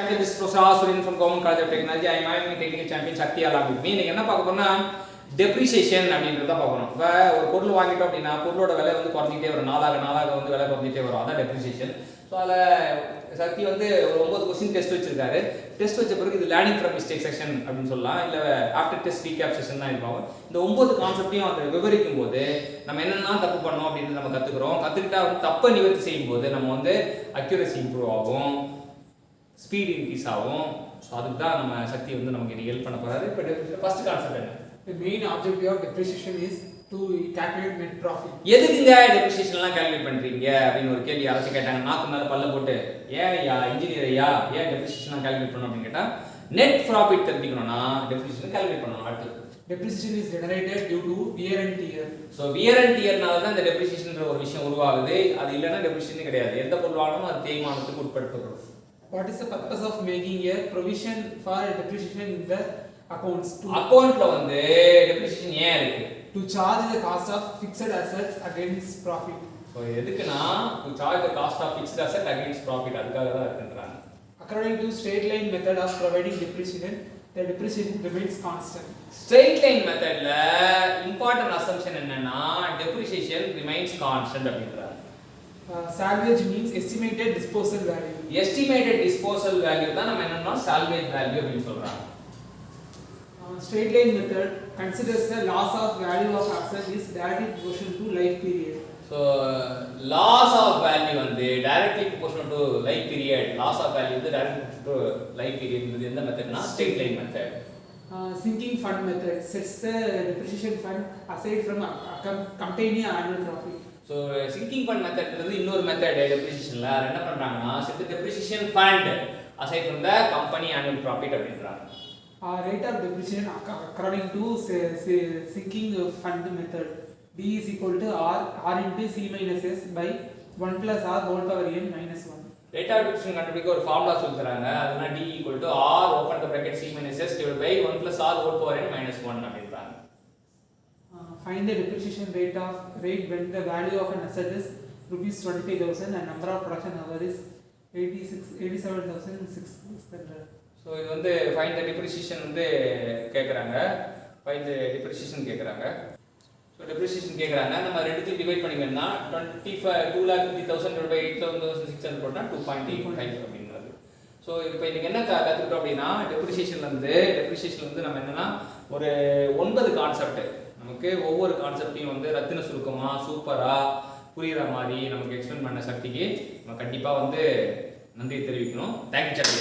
This is Professor Asurin from Government College of Technology. I am having technical champion Shakti along with me. இன்னைக்கு என்ன பார்க்க போறோம்னா depreciation அப்படின்றத பார்க்கறோம். இப்போ ஒரு பொருள் வாங்கிட்டோம் அப்படினா பொருளோட விலை வந்து குறைஞ்சிட்டே வரும். நாளாக வந்து விலை குறைஞ்சிட்டே வரும். அதான் depreciation. சோ அத சக்தி வந்து ஒரு 9 क्वेश्चन டெஸ்ட் வச்சிருக்காரு. டெஸ்ட் வச்ச பிறகு இது லேர்னிங் ஃப்ரம் மிஸ்டேக் செக்ஷன் அப்படினு சொல்லலாம். இல்ல ஆஃப்டர் டெஸ்ட் ரீகேப் செக்ஷன் தான் இருக்கும். இந்த 9 கான்செப்ட்டையும் அத விவரிக்கும் போது நம்ம என்னென்ன தப்பு பண்ணோம் அப்படினு நம்ம கத்துக்குறோம். கத்துக்கிட்டா தப்ப நிவர்த்தி செய்யும்போது நம்ம வந்து அக்யூரசி இம்ப்ரூவ் ஆகும். ஸ்பீட் இன்க்ரீஸ் ஆகும். சோ அதுக்கு தான் நம்ம சக்தி வந்து நமக்கு இன்னைக்கு ஹெல்ப் பண்ண போறாரு. இப்போ ஃபர்ஸ்ட் கான்செப்ட் என்ன? The main objective of depreciation is to calculate net profit. எதுக்குங்க டெப்ரிசியேஷன்லாம் கால்குலேட் பண்றீங்க அப்படின்னு ஒரு கேள்வி யாராச்சும் கேட்டாங்க. நாக்கு மேல பல்ல போட்டு ஏன்யா இன்ஜினியர் ஐயா ஏன் டெப்ரிசியேஷன்லாம் கால்குலேட் பண்ணணும் அப்படின்னு கேட்டா நெட் ப்ராஃபிட் தெரிஞ்சுக்கணும்னா டெப்ரிசியேஷன் கால்குலேட் பண்ணணும். அடுத்து Depreciation is generated due to wear and tear. So wear and tearனால தான் இந்த டெப்ரிசியேஷன்ன்ற ஒரு விஷயம் உருவாகுது. அது இல்லனா டெப்ரிசியேஷன் கிடையாது. எந்த பொருள் வாங்கினாலும் அது தேய்மானத்துக்கு உட்படுத்தப்படும். What is the purpose of making a provision for depreciation in the accounts? அக்கவுண்ட்ல வந்து டெப்ரிசியேஷன் ஏன் இருக்கு? To charge the cost of fixed assets against profit. So எதுக்குனா to charge the cost of fixed asset against profit அதுக்காக தான் இருக்குன்றாங்க. According to straight line method of providing depreciation, the depreciation remains constant. Straight line methodல important assumption என்னன்னா depreciation remains constant அப்படின்றாங்க. Salvage means estimated disposal value. Estimated disposal value தான் நம்ம என்னன்னா salvage value அப்படின்னு சொல்றாங்க. Straight line method considers the loss of value of asset is directly proportional to life period. So loss of value வந்து directly proportional to life period. Loss of value வந்து directly proportional to life period இது எந்த மெத்தட்னா straight line method. Sinking fund method sets the depreciation fund aside from containing annual profit. So sinking fund methodன்றது இன்னொரு method டெப்ரிசியேஷன்ல என்ன பண்றாங்கன்னா set the depreciation fund aside from the company annual profit அப்படின்றாங்க. Rate of depreciation according to sinking fund method D is equal to R into C minus S by 1 plus R whole power n minus 1. Rate of depreciation கண்டுபிடிக்க ஒரு formula சொல்றாங்க. அதுனா D equal to R open the bracket C minus S divided by 1 plus R whole power n minus 1 அப்படின்றாங்க. Find the depreciation rate when the value of an asset is rupees 25,000 and number of production hours is 87,600. So இது வந்து find the depreciation வந்து கேக்குறாங்க. find the depreciation கேக்குறாங்க. So depreciation கேக்குறாங்க. நம்ம ரெண்டுத்தையும் divide பண்ணிக்கணும்னா 2,50,000 divided by 8,600 போட்டா 2.85 அப்படிங்கிறது. So இப்போ இன்னைக்கு என்ன கத்துக்கிட்டோம் அப்படினா டெப்ரிசியேஷன்ல இருந்து நம்ம என்னன்னா ஒரு 9 கான்செப்ட் நமக்கு ஒவ்வொரு கான்செப்ட்டையும் வந்து ரத்தின சுருக்கமா சூப்பரா புரியுற மாதிரி நமக்கு எக்ஸ்பிளைன் பண்ண சக்திக்கு நம்ம கண்டிப்பா வந்து நன்றி தெரிவிக்கணும். தேங்க்யூ சக்தி.